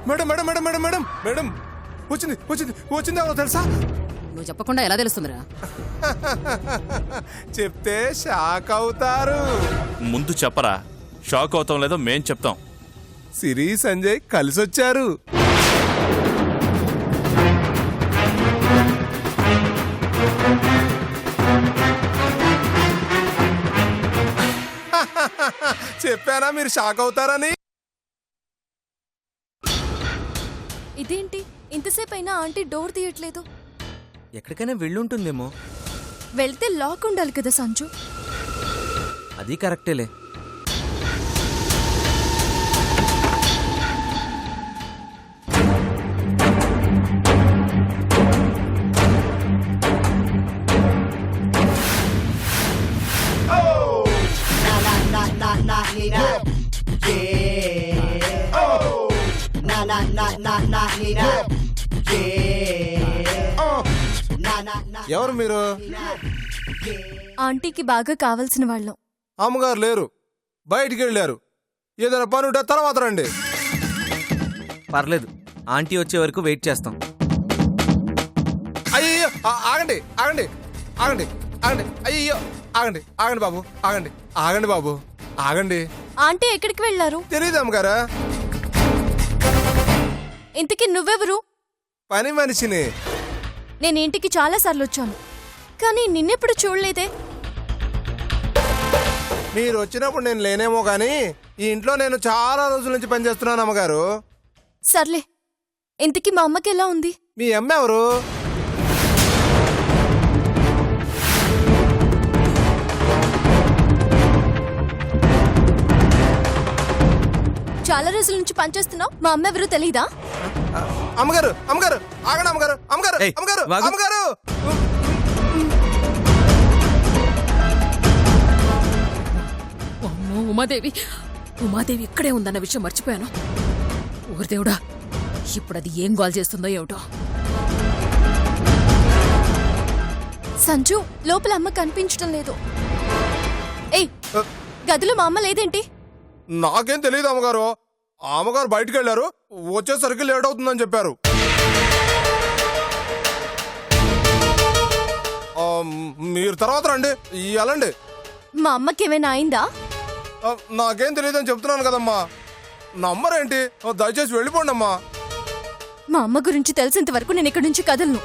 Madam madam madam madam madam madam వచ్చింది వచ్చింది వచ్చింది ఎవరో తెలుసా? నువ్వు చెప్పకుండా ఎలా తెలుస్తుందిరా? చెప్తే షాక్ అవుతారు. ముందు చెప్పరా, షాక్ అవుతాం లేదో మేం చెప్తాం. సిరి సంజయ్ కలిసొచ్చారు. చెప్పానా మీరు షాక్ అవుతారని? ఇదేంటి ఇంతసేపు అయినా ఆంటీ డోర్ తీయట్లేదు? ఎక్కడికైనా వెళ్ళుంటుందేమో. వెళ్తే లాక్ ఉండాలి కదా సంజు. అది కరెక్టేలే. ఎవరు మీరు? ఆంటీకి బాగా కావాల్సిన వాళ్ళం. అమ్మగారు లేరు, బయటికి వెళ్ళారు. ఏదైనా పని ఉంటే తర్వాత రండి. పర్లేదు, ఆంటీ వచ్చే వరకు వెయిట్ చేస్తాం. అయ్యో ఆగండి ఆగండి ఆగండి ఆగండి. అయ్యో ఆగండి ఆగండి బాబు, ఆగండి ఆగండి బాబు, ఆగండి. ఆంటీ ఎక్కడికి వెళ్ళారు? తెలీదు అమ్మగారా. ఇంతకీ నువ్వెవరు? పని మనిషిని. నేను ఇంటికి చాలా సార్లు వచ్చాను, కానీ నిన్నెప్పుడు చూడలేదే. మీరు వచ్చినప్పుడు నేను లేనేమో కానీ ఈ ఇంట్లో నేను చాలా రోజుల నుంచి పనిచేస్తున్నాను అమ్మగారు. సర్లే, ఇంతకీ మా అమ్మకి ఎలా ఉంది? మీ అమ్మ ఎవరు? చాలా రోజుల నుంచి పనిచేస్తున్నావు, మా అమ్మ ఎవరు తెలీదా? అమ్మగారు అమ్మగారు ఆగండి అమ్మగారు అమ్మగారు ఏయ్, అమ్మగారు వాగు. అమ్మగారు. అమ్మో, ఉమాదేవి ఉమాదేవి ఇక్కడే ఉందన్న విషయం మర్చిపోయాను. ఊరి దేవుడా, ఇప్పుడు అది ఏం గోల్ చేస్తుందో ఏమిటో. సంజు, లోపల అమ్మ కనిపించడం లేదు. ఏయ్, గదిలో మా అమ్మ లేదేంటి? నాకేం తెలియదు అమ్మగారు. అమ్మగారు బయటికి వెళ్ళారు, వచ్చేసరికి లేట్ అవుతుందని చెప్పారు. మీరు తర్వాత రండి, వెళ్ళండి. మా అమ్మకి ఏమైనా అయిందా? నాకేం తెలియదని చెప్తున్నాను కదమ్మా. నమ్మరేంటి? దయచేసి వెళ్ళిపోండి అమ్మా. మా అమ్మ గురించి తెలిసేంత వరకు నేను ఇక్కడి నుంచి కదలను.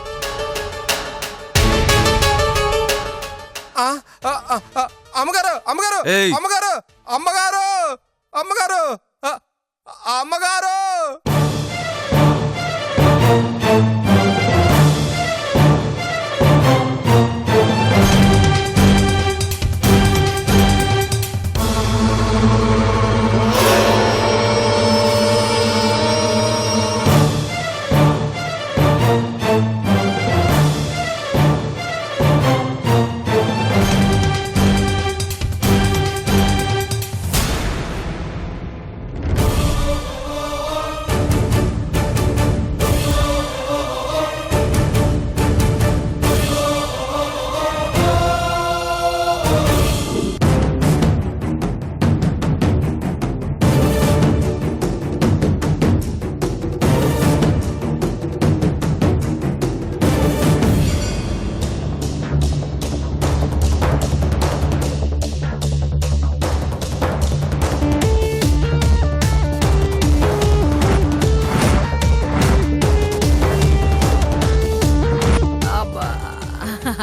అమ్మగారు అమ్మగారు ఏయ్. అమ్మగారు అమ్మగారు అమ్మగారు అమ్మగారు.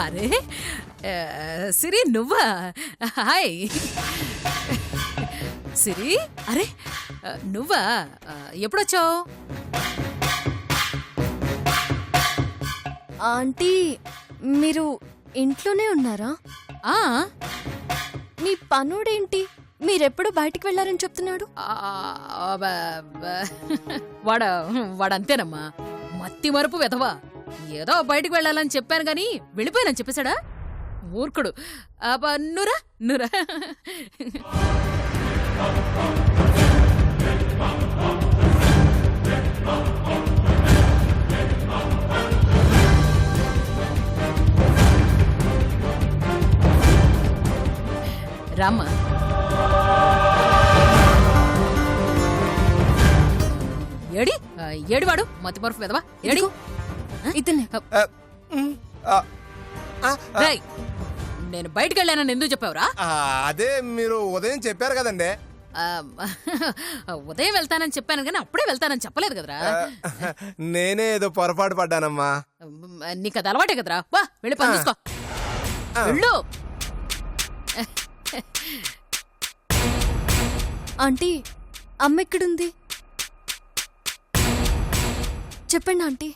అరే సిరి, నువ్వా? హాయ్ సిరి. అరే నువ్వా? ఎప్పుడొచ్చావు? ఆంటీ, మీరు ఇంట్లోనే ఉన్నారా? మీ పనుడేంటి? మీరెప్పుడు బయటికి వెళ్లారని చెప్తున్నాడు? వాడంతేనమ్మా, మత్తి మరుపు వెధవా. ఏదో బయటికి వెళ్ళాలని చెప్పాను గాని వెళ్ళిపోయానని చెప్పేశాడా? మూర్ఖుడు. నురా నురా. రామ్మా. ఏడి ఏడివాడు మతి మరుపు వెదవా ఏడి ఇతనే రేయ్, నేను బయటికి వెళ్ళానని ఎందుకు చెప్పావురా? అదే మీరు ఉదయం చెప్పారు కదండి. ఆ, ఉదయం వెళ్తానని చెప్పాను కానీ అప్పుడే వెళ్తానని చెప్పలేదు కదరా. నేనే ఏదో పొరపాటు పడ్డానమ్మా. నీకు అది అలవాటే కదరా. వా వెళ్ళి పని చూసుకో. వెళ్ళు. ఆంటీ అమ్మ ఎక్కడుంది చెప్పండి ఆంటీ.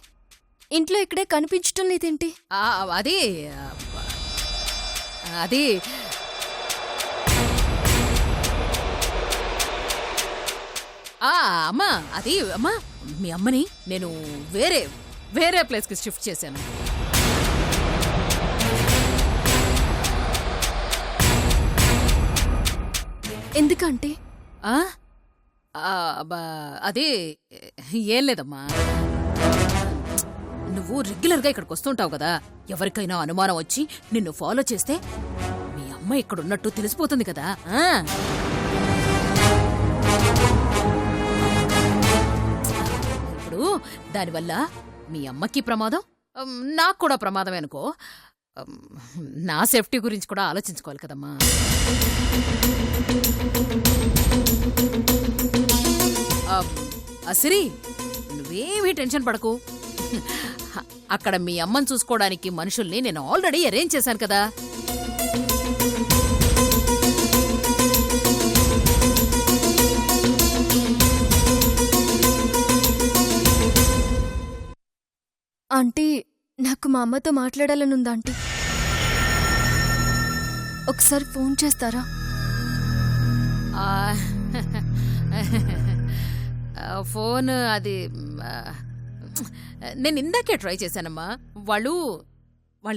ఇంట్లో ఇక్కడే కనిపించటం లేదేంటి? అది అది అమ్మా అది అమ్మా మీ అమ్మని నేను వేరే ప్లేస్కి షిఫ్ట్ చేశాను. ఎందుకంటే అది ఏం లేదమ్మా, నువ్వు రెగ్యులర్గా ఇక్కడికి వస్తుంటావు కదా. ఎవరికైనా అనుమానం వచ్చి నిన్ను ఫాలో చేస్తే మీ అమ్మ ఇక్కడున్నట్టు తెలిసిపోతుంది కదా. ఇప్పుడు దానివల్ల మీ అమ్మకి ప్రమాదం, నాకు కూడా ప్రమాదమే అనుకో. నా సేఫ్టీ గురించి కూడా ఆలోచించుకోవాలి కదమ్మా. అసిరి, నువ్వేమీ టెన్షన్ పడకు. అక్కడ మీ అమ్మని చూసుకోవడానికి మనుషుల్ని నేను ఆల్రెడీ అరేంజ్ చేశాను కదా. ఆంటీ నాకు మా అమ్మతో మాట్లాడాలనుందా ఆంటీ? ఒకసారి ఫోన్ చేస్తారా? ఫోన్ అది నేను ఇందాకే ట్రై చేశానమ్మా. వాళ్ళు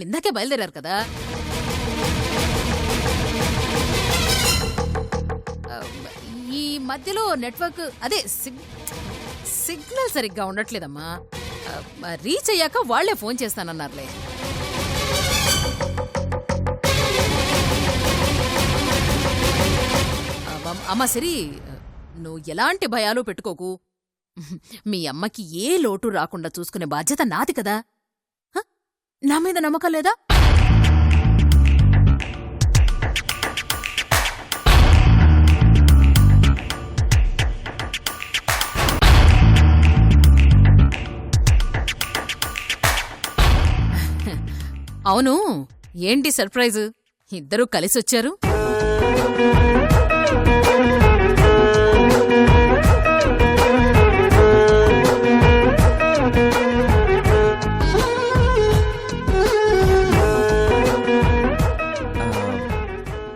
ఇందాకే బయలుదేరారు కదా. ఈ మధ్యలో నెట్వర్క్ అదే సిగ్నల్ సరిగ్గా ఉండట్లేదమ్మా. రీచ్ అయ్యాక వాళ్లే ఫోన్ చేస్తానన్నారులే. అమ్మా సిరి, నువ్వు ఎలాంటి భయాలు పెట్టుకోకు. మీ అమ్మకి ఏ లోటు రాకుండా చూసుకునే బాధ్యత నాది కదా. నా మీద నమ్మకం లేదా? అవును, ఏంటి సర్ప్రైజ్? ఇద్దరూ కలిసొచ్చారు.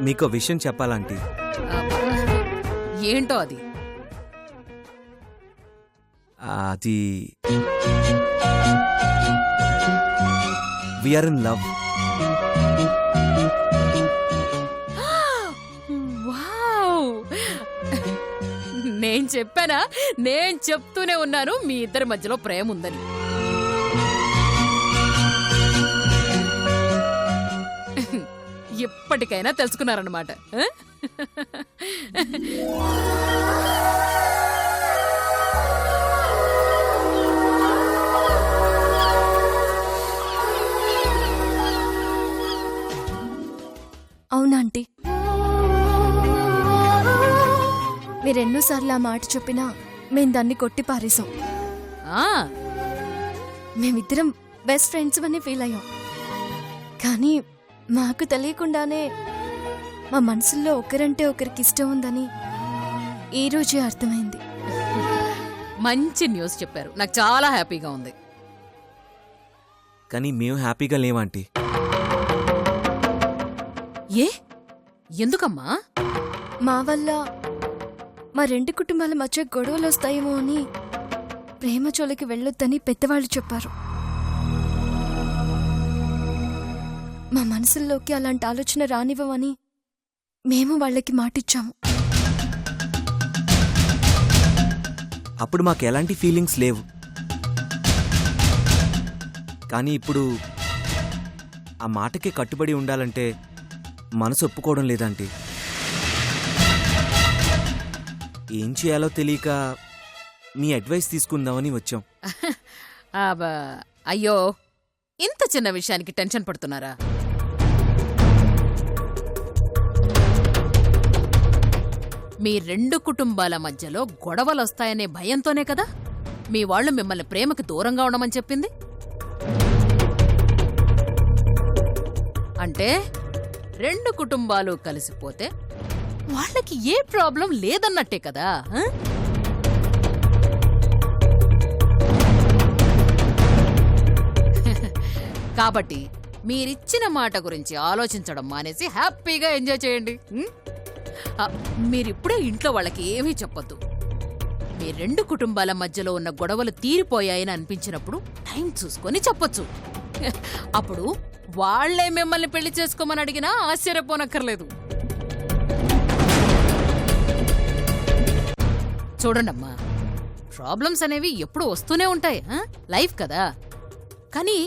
మీకో విషయం చెప్పాలంటీ. ఏంటో అది? అది we are in love. Wow! నేను చెప్పానా? నేను చెప్తూనే ఉన్నాను మీ ఇద్దరి మధ్యలో ప్రేమ ఉందని. ఎప్పటికైనా తెలుసుకున్నారన్నమాట. అవునాంటీ, మీరెన్నోసార్లు ఆ మాట చెప్పినా మేం దాన్ని కొట్టి పారేశాం. మేమిద్దరం బెస్ట్ ఫ్రెండ్స్ అని ఫీల్ అయ్యాం. కానీ మాకు తెలియకుండానే మా మనసుల్లో ఒకరంటే ఒకరికి ఇష్టం ఉందని ఈ రోజే అర్థమైంది. మంచి న్యూస్ చెప్పారు, నాకు చాలా హ్యాపీగా ఉంది. కానీ మేము హ్యాపీగా లేవంటీ. ఏ ఎందుకమ్మా? మా వల్ల మా రెండు కుటుంబాల మధ్య గొడవలు వస్తాయేమో అని ప్రేమ చోలకి వెళ్ళొద్దని పెద్దవాళ్ళు చెప్పారు. మా మనసుల్లోకి అలాంటి ఆలోచన రానివ్వమని మేము వాళ్ళకి మాటిచ్చాము. అప్పుడు మాకు ఎలాంటి ఫీలింగ్స్ లేవు. కానీ ఇప్పుడు ఆ మాటకి కట్టుబడి ఉండాలంటే మనసు ఒప్పుకోవడం లేదంటే ఏం చేయాలో తెలియక మీ అడ్వైస్ తీసుకుందామని వచ్చాం. అయ్యో ఇంత చిన్న విషయానికి టెన్షన్ పడుతున్నారా? మీ రెండు కుటుంబాల మధ్యలో గొడవలొస్తాయనే భయంతోనే కదా మీ వాళ్ళు మిమ్మల్ని ప్రేమకి దూరంగా ఉండమని చెప్పింది. అంటే రెండు కుటుంబాలు కలిసిపోతే వాళ్ళకి ఏ ప్రాబ్లం లేదన్నట్టే కదా. ఆ? కాబట్టి మీరిచ్చిన మాట గురించి ఆలోచించడం మానేసి హ్యాపీగా ఎంజాయ్ చేయండి. మీరిప్పుడే ఇంట్లో వాళ్ళకి ఏమీ చెప్పొద్దు. మీ రెండు కుటుంబాల మధ్యలో ఉన్న గొడవలు తీరిపోయాయని అనిపించినప్పుడు టైం చూసుకొని చెప్పొచ్చు. అప్పుడు వాళ్లే మిమ్మల్ని పెళ్లి చేసుకోమని అడిగినా ఆశ్చర్యపోనక్కర్లేదు. చూడండమ్మా, ప్రాబ్లమ్స్ అనేవి ఎప్పుడూ వస్తూనే ఉంటాయి, లైఫ్ కదా. కానీ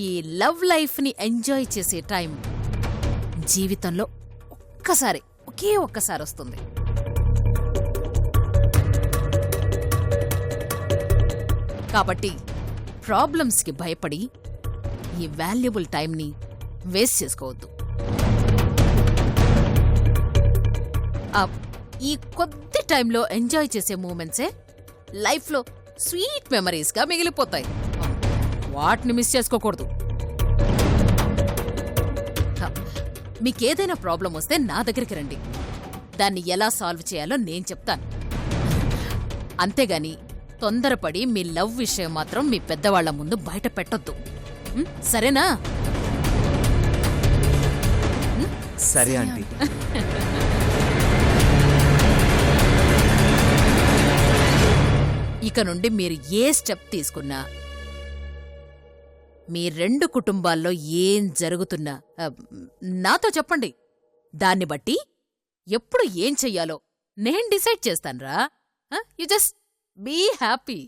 ఈ లవ్ లైఫ్ని ఎంజాయ్ చేసే టైం జీవితంలో ఒకే ఒక్కసారి వస్తుంది. కాబట్టి ప్రాబ్లమ్స్కి భయపడి ఈ వాల్యుబుల్ టైంని వేస్ట్ చేసుకోవద్దు. ఈ కొద్ది టైంలో ఎంజాయ్ చేసే మూమెంట్సే లైఫ్లో స్వీట్ మెమరీస్గా మిగిలిపోతాయి. వాటిని మిస్ చేసుకోకూడదు. మీకేదైనా ప్రాబ్లం వస్తే నా దగ్గరికి రండి. దాన్ని ఎలా సాల్వ్ చేయాలో నేను చెప్తాను. అంతేగాని తొందరపడి మీ లవ్ విషయం మాత్రం మీ పెద్దవాళ్ల ముందు బయట పెట్టొద్దు. సరేనా? సరే ఆంటీ. ఇక నుండి మీరు ఏ స్టెప్ తీసుకున్నా, మీ రెండు కుటుంబాల్లో ఏం జరుగుతున్నా నాతో చెప్పండి. దాన్ని బట్టి ఎప్పుడు ఏం చెయ్యాలో నేను డిసైడ్ చేస్తానురా. You just be happy.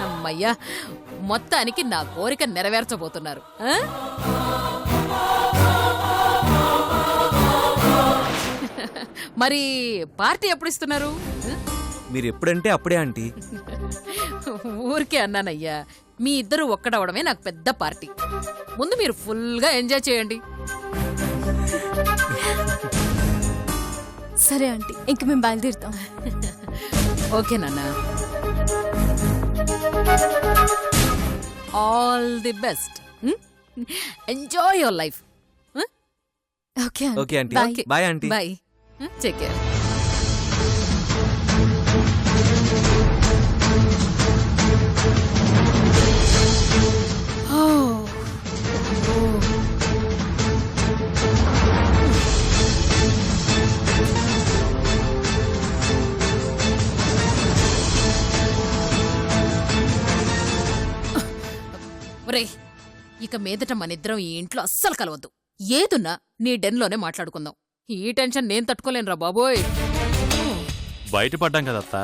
అమ్మయ్యా, మొత్తానికి నా కోరిక నెరవేర్చబోతున్నారు. మరి పార్టీ ఎప్పుడు ఇస్తున్నారు? మీరు ఎప్పుడంటే అప్పుడే ఆంటీ. ఊరికే అన్నానయ్యా. మీ ఇద్దరు ఒక్కడవడమే నాకు పెద్ద పార్టీ. ముందు మీరు ఫుల్గా ఎంజాయ్ చేయండి. సరే ఆంటీ, ఇంక మేము బయలుదేరుతాం. ఓకే నాన్న, all the best. Enjoy your life. Okay okay aunty. Bye aunty. Bye. Take care. ఒరే, ఇక మీదట మనిద్దరం ఈ ఇంట్లో అస్సలు కలవద్దు. ఏదున్నా నీ డెన్లోనే మాట్లాడుకుందాం. ఈ టెన్షన్ నేను తట్టుకోలేనురా బాబోయ్. బయటపడ్డాం కదత్త,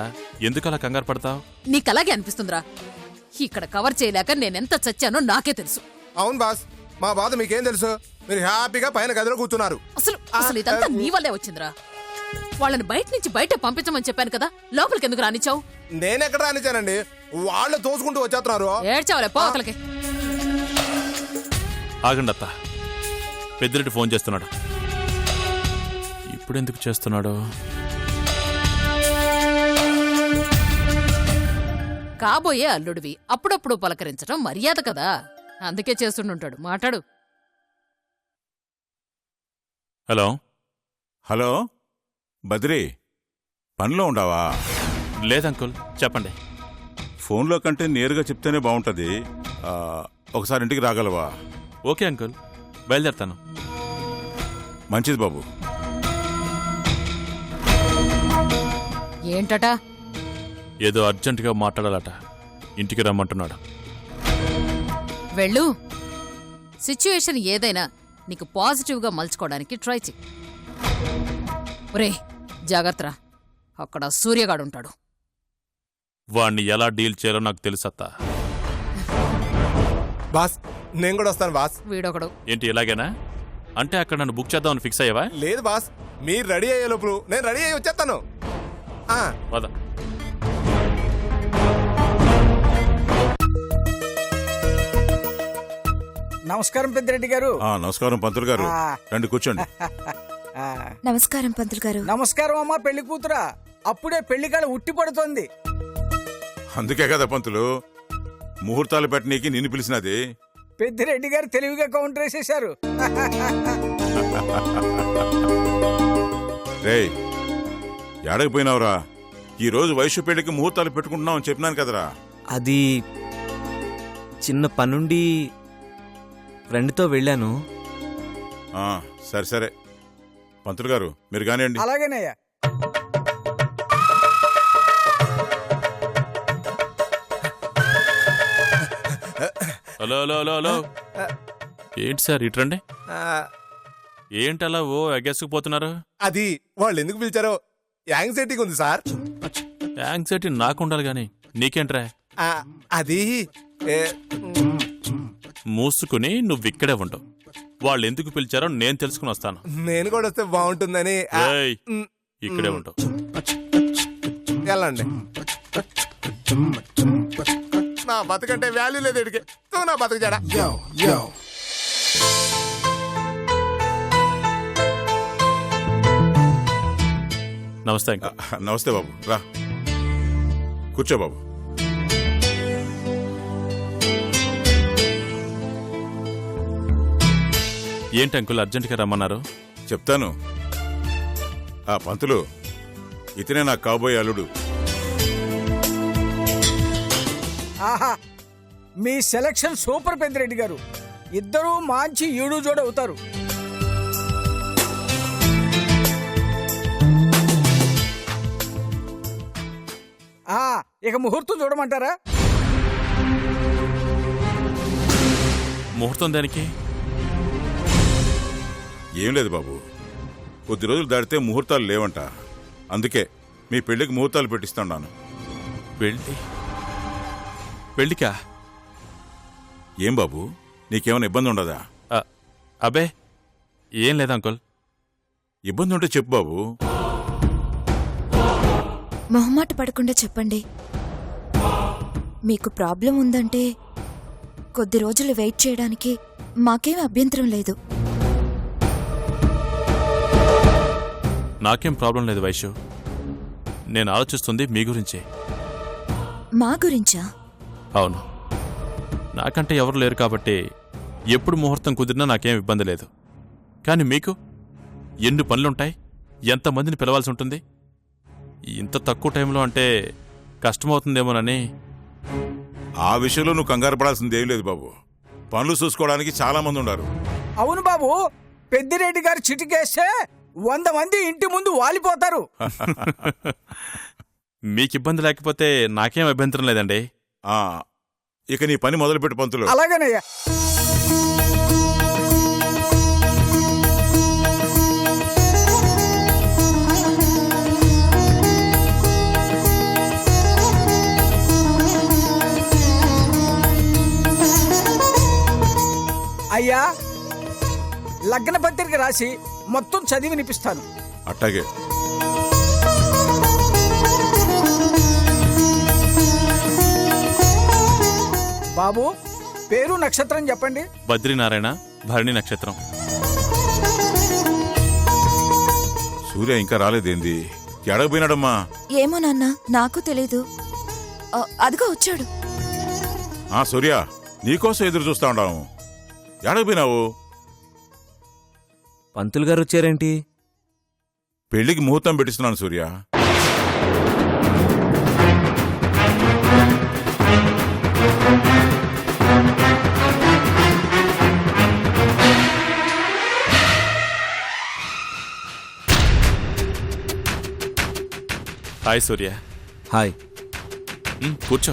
ఎందుకు అలా కంగారు పడతావు? నీకలాగే అనిపిస్తుందిరా. ఇక్కడ కవర్ చేయలేక నేనెంత చచ్చానో నాకే తెలుసు. అవును బాస్, మా బాధ మీకేం తెలుసు? మీరు హ్యాపీగా పైన గదిలో కూర్చున్నారు. అసలు ఇదంతా నీ వల్లే వచ్చిందిరా. వాళ్ళని బయట నుంచి బయట పంపించమని చెప్పాను కదా, లోపలికి ఎందుకు రానిచ్చావు? నేనెక్కడ రానిచ్చానండి, వాళ్ళు తోసుకుంటూ వచ్చేస్తున్నారు. ఏడ్చావులే, పోకలకి. ఆగండి అత్త, పెద్దిరెడ్డి ఫోన్ చేస్తున్నాడు. ఇప్పుడెందుకు చేస్తున్నాడు? కాబోయే అల్లుడివి అప్పుడప్పుడు పలకరించడం మర్యాద కదా, అందుకే చేస్తుండుంటాడు. మాట్లాడు. హలో. హలో బద్రి, పనిలో ఉండవా? లేదంకుల్, చెప్పండి. ఫోన్లో కంటే నేరుగా చెప్తేనే బాగుంటుంది. ఒకసారి ఇంటికి రాగలవా? ఓకే అంకుల్, బయలుదేరుతాను. మంచిది బాబు. ఏంటట? ఏదో అర్జెంటుగా మాట్లాడాలట, ఇంటికి రమ్మంటున్నాడు. వెళ్ళు. సిచ్యుయేషన్ ఏదైనా నీకు పాజిటివ్గా మలుచుకోవడానికి ట్రై చెయ్యి. ఒరే జాగ్రత్త, అక్కడ సూర్యగాడుంటాడు. వాణ్ణి ఎలా డీల్ చేయాలో నాకు తెలుసత్తా. బాస్, నేను కూడా వస్తాను బాస్. వీడొకడు. ఏంటి ఇలాగేనా? అంటే అక్కడ నన్ను బుక్ చేద్దామని ఫిక్స్ అయ్యావా? లేదు బాస్, మీరు రెడీ అయ్యే లోపు నేను రెడీ అయ్యి వచ్చేస్తాను. ఆ, పద. నమస్కారం పెద్దిరెడ్డి గారు. నమస్కారం పంతులు గారు, ఆ. రండి కూర్చోండి. ఆ, నమస్కారం పంతులు గారు. నమస్కారం అమ్మా పెళ్లి కూతురా. అప్పుడే పెళ్లి కాడ ఉట్టి పడుతోంది. అందుకే కదా పంతులు ముహూర్తాలు పెట్టనీకి నిన్ను పిలిచినది. పెద్దిరెడ్డి గారు తెలివిగా కౌంటర్ వేసేశారు. రేయ్, ఏడకపోయినావురా? ఈ రోజు వైశ్య పెళ్లికి ముహూర్తాలు పెట్టుకుంటున్నావు అని చెప్పినాను కదరా. అది చిన్న పనుండి ఫ్రెండ్తో వెళ్ళాను. సరే సరే పంతులు గారు, మీరు కానివ్వండి. అలాగేనయ్యా. Hello hello hello hello. ఏంటి సార్ ఇట్రండి. ఆ, ఏంటి అలా ఓ ఎగేసుకుపోతున్నారు? అది వాళ్ళు ఎందుకు పిలిచారో యాంగ్జైటీగా ఉంది సార్. యాంగ్జైటీ నాకు ఉండాలి గాని నీకేంట్రా? ఆ, అది ఏ, మూసుకుని నువ్విక్కడే ఉండవు. వాళ్ళు ఎందుకు పిలిచారో నేను తెలుసుకుని వస్తాను. నేను కూడా వస్తే బాగుంటుందని. ఆ, ఏయ్, మ్, ఇక్కడే ఉండవు. వెళ్ళండి. నా బతుకంటే వాల్యూ లేదు ఇడికి. నా బతుకు జడ. నమస్తే అంకుల్. నమస్తే బాబు, రా కూర్చో బాబు. ఏంటి అంకుల్ అర్జెంటుగా రమ్మన్నారు? చెప్తాను. పంతులు, ఇతనే నా కాబోయే అల్లుడు. ఆహా, మీ సెలక్షన్ సూపర్ పెద్దిరెడ్డి గారు. ఇద్దరూ మంచి ఈడు జోడు అవుతారు. ఇక ముహూర్తం చూడమంటారా? ముహూర్తం దానికి ఏం లేదు బాబు, కొద్ది రోజులు దాటితే ముహూర్తాలు లేవంట. అందుకే మీ పెళ్లికి ముహూర్తాలు పెట్టిస్తున్నాను. పెళ్ళికా? ఏం బాబు, నీకేమైనా ఇబ్బంది ఉండదా? అబే ఏం లేదు అంకుల్. ఇబ్బంది ఉంటే చెప్పు బాబు. మొహమాట పడకుండా చెప్పండి. మీకు ప్రాబ్లం ఉందంటే కొద్ది రోజులు వెయిట్ చేయడానికి మాకేం అభ్యంతరం లేదు. నాకేం ప్రాబ్లం లేదు వైశ్యు. నేను ఆలోచిస్తుంది మీ గురించే. మా గురించా? అవును, నాకంటే ఎవరు లేరు కాబట్టి ఎప్పుడు ముహూర్తం కుదిరినా నాకేం ఇబ్బంది లేదు. కానీ మీకు ఎన్ని పనులుంటాయి, ఎంతమందిని పిలవాల్సి ఉంటుంది. ఇంత తక్కువ టైంలో అంటే కష్టమవుతుందేమోనని. ఆ విషయంలో నువ్వు కంగారు పడాల్సింది ఏం లేదు బాబు. పనులు చూసుకోవడానికి చాలా మంది ఉన్నారు. అవును బాబు, పెద్దిరెడ్డి గారు చిటికేస్తే 100 మంది ఇంటి ముందు వాలిపోతారు. మీకు ఇబ్బంది లేకపోతే నాకేం అభ్యంతరం లేదండి. ఇక నీ పని మొదలుపెట్టు పంతులు. అలాగేనయ్యా. అయ్యా, లగ్న పత్రిక రాసి మొత్తం చదివి వినిపిస్తాను. అట్టాగే. బాబు, పేరు నక్షత్రం చెప్పండి. బద్రీనారాయణ, భరణి నక్షత్రం. సూర్య ఇంకా రాలేదేంది? ఎడకపోయినాడమ్మా? ఏమో నాన్న, నాకు తెలీదు. అదిగో వచ్చాడు. సూర్య, నీకోసం ఎదురు చూస్తా ఉన్నాము. ఎడకపోయినావు? పంతులు గారు వచ్చారేంటి? పెళ్లికి ముహూర్తం పెట్టిస్తున్నాను సూర్య. హాయ్ సూర్య. హాయ్. కూర్చో.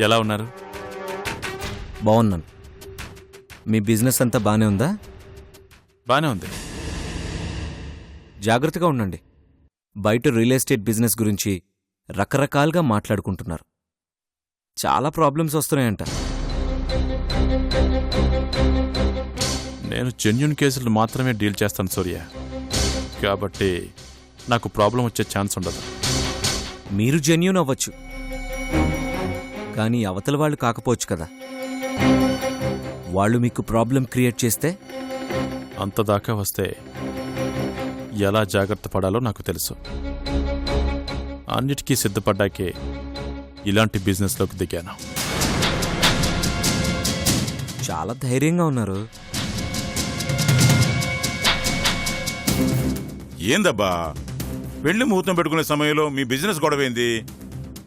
ఎలా ఉన్నారు? బాగున్నాను. మీ బిజినెస్ అంతా బానే ఉందా? బానే ఉంది. జాగ్రత్తగా ఉండండి. బయట రియల్ ఎస్టేట్ బిజినెస్ గురించి రకరకాలుగా మాట్లాడుకుంటున్నారు. చాలా ప్రాబ్లమ్స్ వస్తున్నాయంట. నేను జెన్యున్ కేసులు మాత్రమే డీల్ చేస్తాను సూర్య, కాబట్టి నాకు ప్రాబ్లం వచ్చే ఛాన్స్ ఉండదు. మీరు జెన్యూన్ అవ్వచ్చు, కానీ అవతల వాళ్ళు కాకపోవచ్చు కదా. వాళ్ళు మీకు ప్రాబ్లం క్రియేట్ చేస్తే అంతదాకా వస్తే ఎలా జాగ్రత్త పడాలో నాకు తెలుసు. అన్నిటికీ సిద్ధపడ్డాకే ఇలాంటి బిజినెస్లోకి దిగాను. చాలా ధైర్యంగా ఉన్నారు. ఏందబ్బా పెళ్లి ముహూర్తం పెట్టుకునే సమయంలో మీ బిజినెస్ గొడవేంది?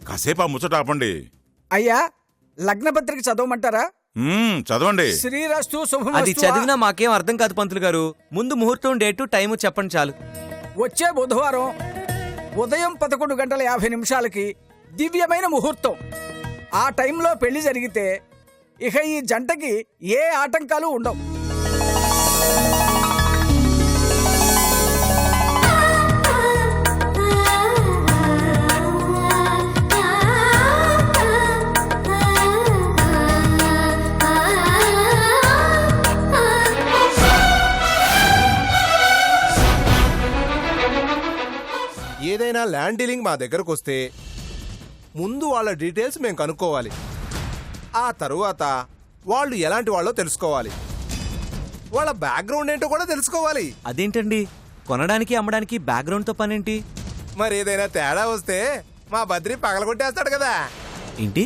కాసేపు ఆ ముచ్చట ఆపండి. అయ్యా లగ్నపత్రిక చదవమంటారా? చదవండి. శ్రీరస్తు అది శుభమస్తు. చదివినా మాకేం అర్థం కాదు పంతులు గారు. ముందు ముహూర్తం డేటు టైము చెప్పండి చాలు. వచ్చే బుధవారం ఉదయం 11:50 దివ్యమైన ముహూర్తం. ఆ టైంలో పెళ్లి జరిగితే ఇక ఈ జంటకి ఏ ఆటంకాలు ఉండవు. ఏదైనా ల్యాండ్ డీలింగ్ మా దగ్గరకు వస్తే ముందు వాళ్ళ డీటెయిల్స్ మేము కనుక్కోవాలి. ఆ తరువాత వాళ్ళు ఎలాంటి వాళ్ళో తెలుసుకోవాలి. వాళ్ళ బ్యాక్గ్రౌండ్ ఏంటో కూడా తెలుసుకోవాలి. అదేంటండి, కొనడానికి అమ్మడానికి బ్యాక్గ్రౌండ్తో పనేంటి? మరి ఏదైనా తేడా వస్తే మా బద్రి పగలగొట్టేస్తాడు కదా. ఏంటి